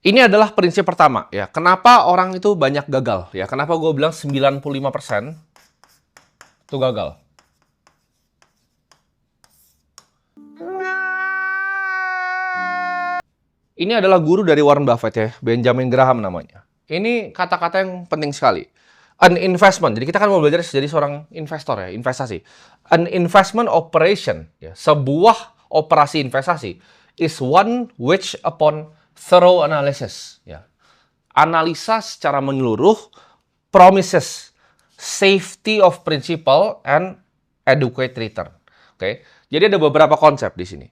Ini adalah prinsip pertama ya. Kenapa orang itu banyak gagal ya? Kenapa gue bilang 95% itu gagal? Ini adalah guru dari Warren Buffett ya, Benjamin Graham namanya. Ini kata-kata yang penting sekali. An investment. Jadi kita kan mau belajar jadi seorang investor ya, investasi. An investment operation, ya, sebuah operasi investasi is one which upon thorough analysis, ya. Analisa secara menyeluruh, promises safety of principle and adequate return. Oke. Jadi ada beberapa konsep di sini.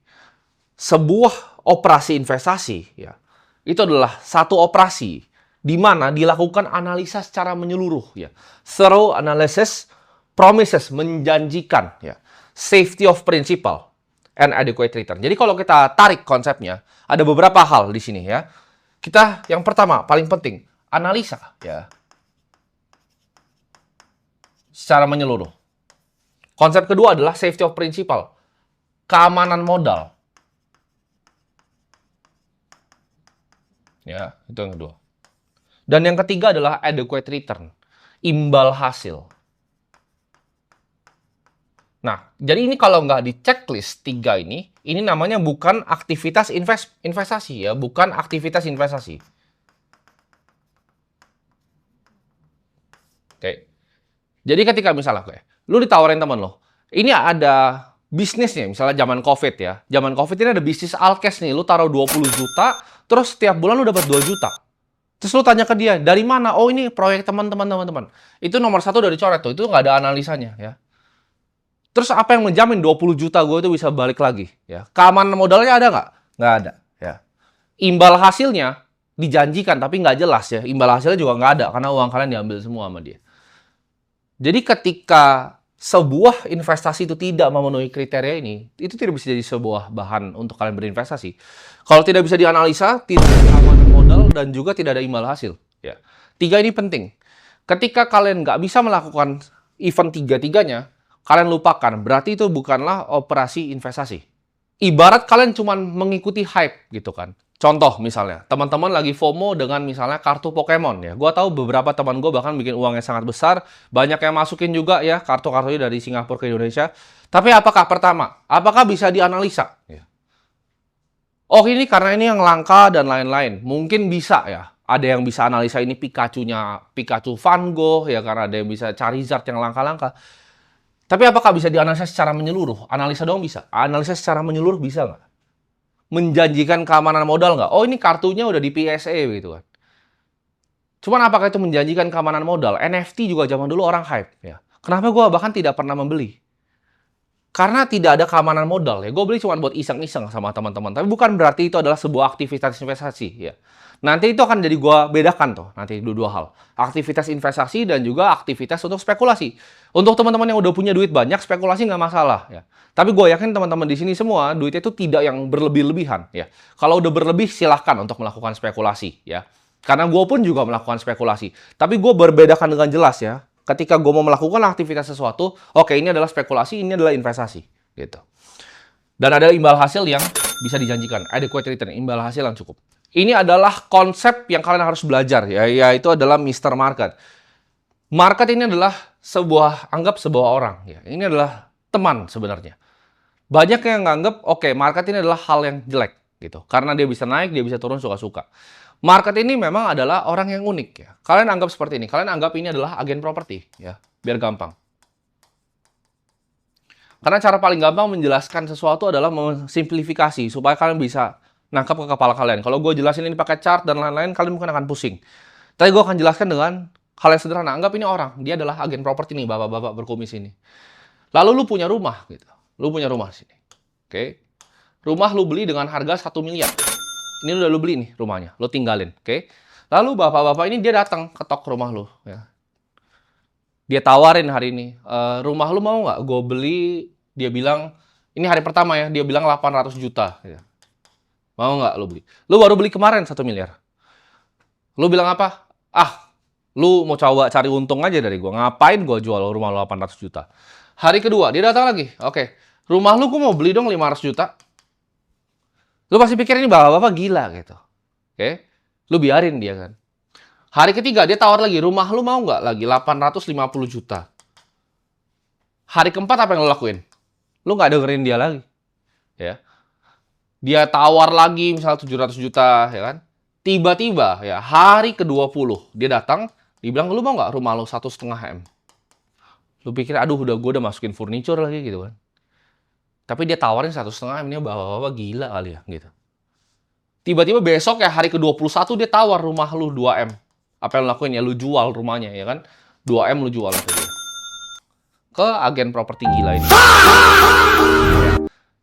Sebuah operasi investasi ya, itu adalah satu operasi di mana dilakukan analisa secara menyeluruh ya. Thorough analysis, promises menjanjikan ya. Safety of principle and adequate return. Jadi kalau kita tarik konsepnya, ada beberapa hal di sini ya. Kita yang pertama paling penting, analisa ya. Secara menyeluruh. Konsep kedua adalah safety of principle. Keamanan modal. Ya, itu yang kedua. Dan yang ketiga adalah adequate return, imbal hasil. Nah, jadi ini kalau nggak di checklist 3 ini namanya bukan aktivitas investasi ya, bukan aktivitas investasi. Oke. Jadi ketika misalnya lu ditawarin teman lo, ini ada bisnisnya, misalnya zaman COVID ya. Zaman COVID ini ada bisnis Alkes nih, lu taruh 20 juta, terus setiap bulan lu dapat 2 juta. Terus lu tanya ke dia, dari mana? Oh ini proyek teman-teman. Itu nomor 1 udah dicoret tuh, itu nggak ada analisanya ya. Terus apa yang menjamin 20 juta gue itu bisa balik lagi? Ya. Keamanan modalnya ada nggak? Nggak ada. Ya. Imbal hasilnya dijanjikan tapi nggak jelas ya. Imbal hasilnya juga nggak ada karena uang kalian diambil semua sama dia. Jadi ketika sebuah investasi itu tidak memenuhi kriteria ini, itu tidak bisa jadi sebuah bahan untuk kalian berinvestasi. Kalau tidak bisa dianalisa, tidak ada keamanan modal dan juga tidak ada imbal hasil. Ya. 3 ini penting. Ketika kalian nggak bisa melakukan event 3-3-nya, kalian lupakan, berarti itu bukanlah operasi investasi. Ibarat kalian cuma mengikuti hype gitu kan. Contoh misalnya, teman-teman lagi FOMO dengan misalnya kartu Pokemon ya. Gua tahu beberapa teman gue bahkan bikin uangnya sangat besar, banyak yang masukin juga ya kartu-kartunya dari Singapura ke Indonesia. Tapi apakah bisa dianalisa? Ya. Oh ini karena ini yang langka dan lain-lain. Mungkin bisa ya. Ada yang bisa analisa ini Pikachu-nya Pikachu Van Gogh ya, karena ada yang bisa Charizard yang langka-langka. Tapi apakah bisa dianalisa secara menyeluruh? Analisa doang bisa. Analisa secara menyeluruh bisa nggak? Menjanjikan keamanan modal nggak? Oh ini kartunya udah di PSA gitu kan. Cuman apakah itu menjanjikan keamanan modal? NFT juga zaman dulu orang hype ya. Kenapa gue bahkan tidak pernah membeli? Karena tidak ada keamanan modal ya. Gue beli cuma buat iseng-iseng sama teman-teman. Tapi bukan berarti itu adalah sebuah aktivitas investasi ya. Nanti itu akan jadi gue bedakan tuh. Nanti dua hal. Aktivitas investasi dan juga aktivitas untuk spekulasi. Untuk teman-teman yang udah punya duit banyak, spekulasi nggak masalah ya. Tapi gue yakin teman-teman di sini semua duitnya itu tidak yang berlebih-lebihan ya. Kalau udah berlebih silahkan untuk melakukan spekulasi ya. Karena gue pun juga melakukan spekulasi. Tapi gue berbedakan dengan jelas ya. Ketika gue mau melakukan aktivitas sesuatu, oke ini adalah spekulasi, ini adalah investasi, gitu. Dan ada imbal hasil yang bisa dijanjikan, adequate return, imbal hasil yang cukup. Ini adalah konsep yang kalian harus belajar, ya, yaitu adalah Mr. Market. Market ini adalah anggap sebuah orang, ya. Ini adalah teman sebenarnya. Banyak yang nganggap, oke, market ini adalah hal yang jelek, gitu. Karena dia bisa naik, dia bisa turun suka-suka. Market ini memang adalah orang yang unik ya. Kalian anggap seperti ini. Kalian anggap ini adalah agen properti ya, biar gampang. Karena cara paling gampang menjelaskan sesuatu adalah mensimplifikasi supaya kalian bisa nangkap ke kepala kalian. Kalau gue jelasin ini pakai chart dan lain-lain, kalian mungkin akan pusing. Tapi gue akan jelaskan dengan hal yang sederhana. Anggap ini orang, dia adalah agen properti nih, bapak-bapak berkumis ini. Lalu lu punya rumah gitu. Lu punya rumah sini. Oke. Rumah lu beli dengan harga 1 miliar. Ini udah lu beli nih rumahnya, lu tinggalin, oke? Lalu bapak-bapak ini dia datang ketok rumah lu, ya. Dia tawarin hari ini, rumah lu mau nggak gue beli? Dia bilang, ini hari pertama ya, dia bilang 800 juta. Ya. Mau nggak lu beli? Lu baru beli kemarin 1 miliar. Lu bilang apa? Ah, lu mau coba cari untung aja dari gue. Ngapain gue jual rumah lu 800 juta? Hari kedua, dia datang lagi. Oke, rumah lu gue mau beli dong 500 juta. Lu pasti pikir ini bapak-bapak gila gitu. Oke. Lu biarin dia kan. Hari ketiga dia tawar lagi, rumah lu mau nggak lagi 850 juta. Hari keempat apa yang lu lakuin? Lu nggak dengerin dia lagi. Ya. Dia tawar lagi misalnya 700 juta, ya kan? Tiba-tiba ya hari ke-20 dia datang, dia bilang, lu mau nggak rumah lu 1,5 M? Lu pikir, aduh udah masukin furniture lagi gitu kan. Tapi dia tawarin 1,5 M, ini bapak-bapak gila kali ya gitu. Tiba-tiba besok ya hari ke-21 dia tawar rumah lu 2 M. Apa yang lu lakuin ya? Lu jual rumahnya ya kan? 2 M lu jual ke dia. Ke agen properti gila ini.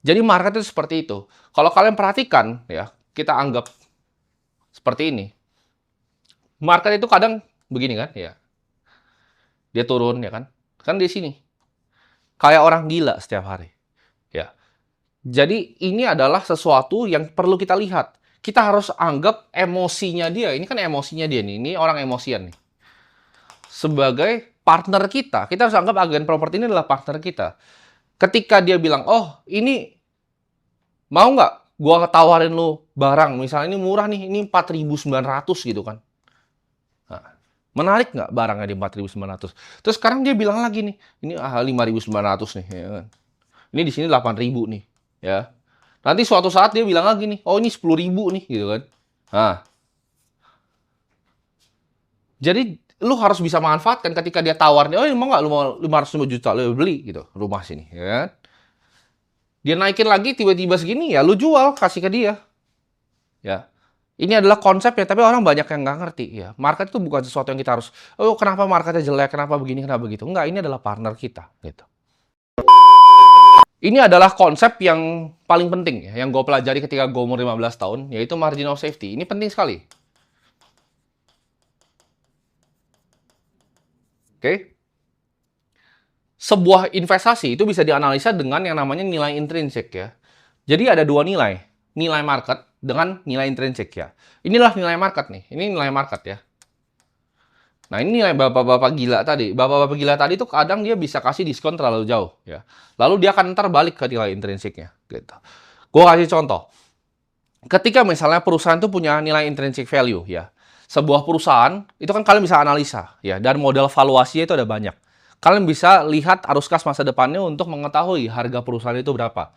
Jadi market itu seperti itu. Kalau kalian perhatikan ya, kita anggap seperti ini. Market itu kadang begini kan ya. Dia turun ya kan? Kan di sini. Kayak orang gila setiap hari. Ya. Jadi ini adalah sesuatu yang perlu kita lihat. Kita harus anggap emosinya dia. Ini kan emosinya dia nih. Ini orang emosian nih. Sebagai partner kita harus anggap agen properti ini adalah partner kita. Ketika dia bilang, oh ini mau nggak gua tawarin lu barang, misalnya ini murah nih, ini 4.900 gitu kan. Nah, menarik nggak barangnya di 4.900? Terus sekarang dia bilang lagi nih, ini 5.900 nih, ya kan. Ini di sini 8.000 nih, ya. Nanti suatu saat dia bilang lagi nih, oh ini 10.000 nih, gitu kan. Nah, jadi lu harus bisa manfaatkan ketika dia tawarnya, oh mau nggak lu mau 550 juta, lu beli gitu rumah sini, ya kan? Dia naikin lagi tiba-tiba segini, ya lu jual, kasih ke dia. Ya. Ini adalah konsep ya, tapi orang banyak yang nggak ngerti ya. Market itu bukan sesuatu yang kita harus, oh kenapa marketnya jelek, kenapa begini, kenapa begitu. Enggak, ini adalah partner kita gitu. Ini adalah konsep yang paling penting ya, yang gue pelajari ketika gue umur 15 tahun, yaitu margin of safety. Ini penting sekali. Oke? Sebuah investasi itu bisa dianalisa dengan yang namanya nilai intrinsik ya. Jadi ada dua nilai. Nilai market dengan nilai intrinsik ya. Inilah nilai market nih. Ini nilai market ya. Nah, ini nilai bapak-bapak gila tadi. Bapak-bapak gila tadi tuh kadang dia bisa kasih diskon terlalu jauh ya. Lalu dia akan ntar balik ke nilai intrinsiknya gitu. Gue kasih contoh. Ketika misalnya perusahaan itu punya nilai intrinsic value ya. Sebuah perusahaan itu kan kalian bisa analisa ya, dan model valuasinya itu ada banyak. Kalian bisa lihat arus kas masa depannya untuk mengetahui harga perusahaan itu berapa.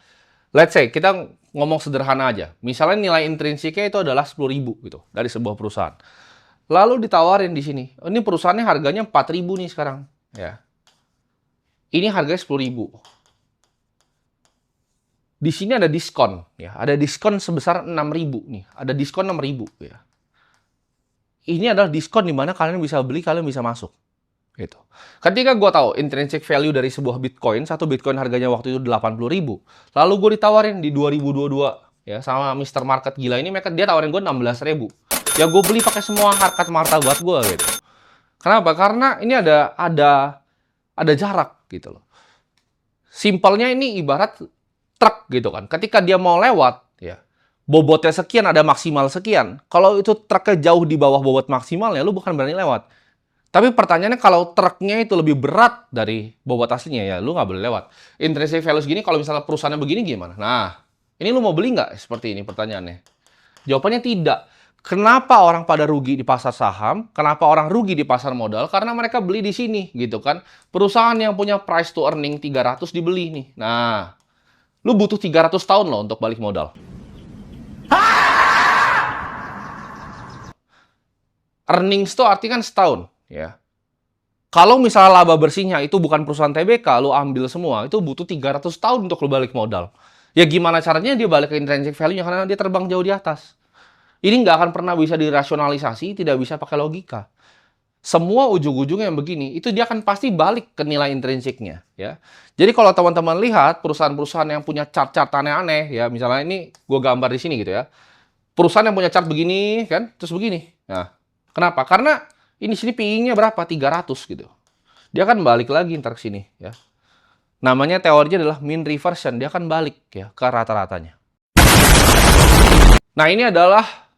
Let's say kita ngomong sederhana aja. Misalnya nilai intrinsiknya itu adalah 10.000 gitu dari sebuah perusahaan. Lalu ditawarin di sini. Ini perusahaannya harganya 4.000 nih sekarang, ya. Ini harganya 10.000. Di sini ada diskon, ya. Ada diskon sebesar 6.000 nih. Ada diskon 6.000, ya. Ini adalah diskon di mana kalian bisa beli, kalian bisa masuk. Gitu. Ketika gue tahu intrinsic value dari sebuah Bitcoin, satu Bitcoin harganya waktu itu 80.000. Lalu gue ditawarin di 2022 ya sama Mr. Market gila ini, dia tawarin gue 16.000. Ya gue beli pakai semua harkat martabat gue gitu. Kenapa? Karena ini ada jarak gitu loh. Simpelnya ini ibarat truk gitu kan. Ketika dia mau lewat ya, bobotnya sekian, ada maksimal sekian. Kalau itu truknya jauh di bawah bobot maksimalnya, lu bukan berani lewat. Tapi pertanyaannya kalau truknya itu lebih berat dari bobot aslinya, ya lu nggak boleh lewat. Intrinsic value segini, kalau misalnya perusahaannya begini gimana? Nah, ini lu mau beli nggak? Seperti ini pertanyaannya. Jawabannya tidak. Kenapa orang pada rugi di pasar saham? Kenapa orang rugi di pasar modal? Karena mereka beli di sini, gitu kan. Perusahaan yang punya price to earning 300 dibeli nih. Nah, lu butuh 300 tahun loh untuk balik modal. Earnings itu artinya kan setahun, ya. Kalau misalnya laba bersihnya itu bukan perusahaan TBK, lu ambil semua, itu butuh 300 tahun untuk lu balik modal. Ya gimana caranya dia balik ke intrinsic value-nya? Karena dia terbang jauh di atas. Ini nggak akan pernah bisa dirasionalisasi, tidak bisa pakai logika. Semua ujung-ujungnya yang begini, itu dia akan pasti balik ke nilai intrinsiknya, ya. Jadi kalau teman-teman lihat perusahaan-perusahaan yang punya chart-chart aneh-aneh, ya, misalnya ini gue gambar di sini gitu ya. Perusahaan yang punya chart begini, kan, terus begini. Nah, kenapa? Karena ini sini PI-nya berapa? 300 gitu. Dia akan balik lagi ntar ke sini, ya. Namanya teorinya adalah mean reversion, dia akan balik ya ke rata-ratanya. Nah, ini adalah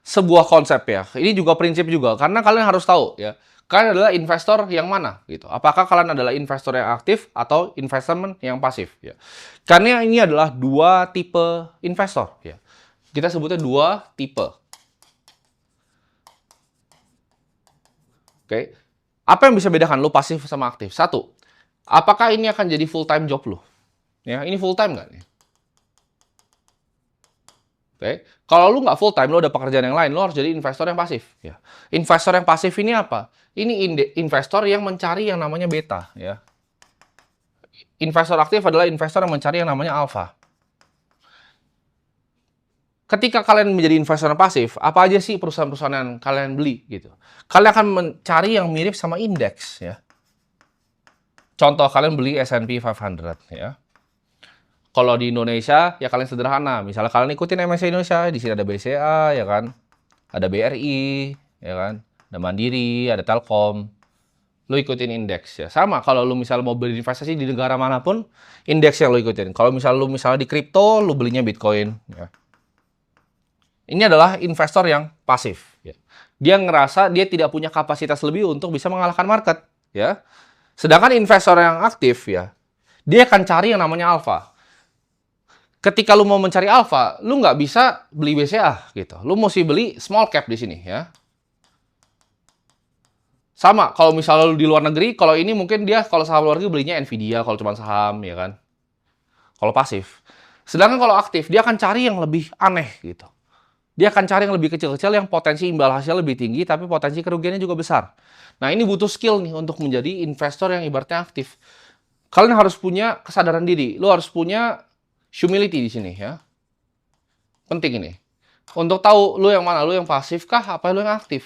sebuah konsep ya. Ini juga prinsip juga, karena kalian harus tahu ya. Kalian adalah investor yang mana gitu. Apakah kalian adalah investor yang aktif atau investment yang pasif ya. Karena ini adalah dua tipe investor ya. Kita sebutnya dua tipe. Oke. Apa yang bisa bedakan lu pasif sama aktif? Satu, apakah ini akan jadi full time job lu? Ya, ini full time nggak nih? Oke. Kalau lu nggak full time, lu ada pekerjaan yang lain, lu harus jadi investor yang pasif. Ya. Investor yang pasif ini apa? Ini investor yang mencari yang namanya beta. Ya. Investor aktif adalah investor yang mencari yang namanya alpha. Ketika kalian menjadi investor yang pasif, apa aja sih perusahaan-perusahaan yang kalian beli gitu? Kalian akan mencari yang mirip sama indeks ya. Contoh kalian beli S&P 500 ya. Kalau di Indonesia ya kalian sederhana, misalnya kalian ikutin MSCI Indonesia, di sini ada BCA ya kan, ada BRI ya kan, ada Mandiri, ada Telkom. Lu ikutin indeks ya. Sama kalau lu misalnya mau beli investasi di negara manapun, indeks yang lu ikutin. Kalau misalnya di kripto, lu belinya Bitcoin ya. Ini adalah investor yang pasif ya. Dia ngerasa dia tidak punya kapasitas lebih untuk bisa mengalahkan market ya. Sedangkan investor yang aktif ya, dia akan cari yang namanya alpha. Ketika lu mau mencari alpha, lu nggak bisa beli BCA gitu. Lu mesti beli small cap di sini ya. Sama kalau misalnya lu di luar negeri, kalau ini mungkin dia kalau saham luar negeri belinya Nvidia kalau cuma saham ya kan. Kalau pasif. Sedangkan kalau aktif, dia akan cari yang lebih aneh gitu. Dia akan cari yang lebih kecil-kecil yang potensi imbal hasil lebih tinggi tapi potensi kerugiannya juga besar. Nah, ini butuh skill nih untuk menjadi investor yang ibaratnya aktif. Kalian harus punya kesadaran diri. Lu harus punya humility di sini ya. Penting ini. Untuk tahu lu yang mana, lu yang pasif kah apa lu yang aktif.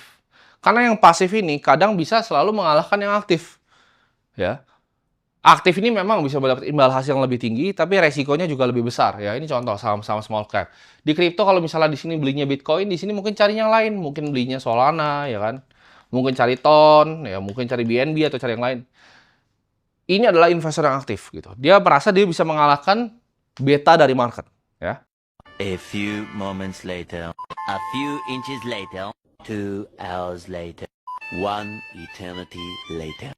Karena yang pasif ini kadang bisa selalu mengalahkan yang aktif. Ya. Aktif ini memang bisa mendapat imbal hasil yang lebih tinggi, tapi resikonya juga lebih besar ya. Ini contoh saham-saham small cap. Di kripto kalau misalnya di sini belinya Bitcoin, di sini mungkin cari yang lain, mungkin belinya Solana ya kan. Mungkin cari TON, ya mungkin cari BNB atau cari yang lain. Ini adalah investor yang aktif gitu. Dia merasa dia bisa mengalahkan beta dari market ya. A few moments later, a few inches later, 2 hours later, 1 eternity later.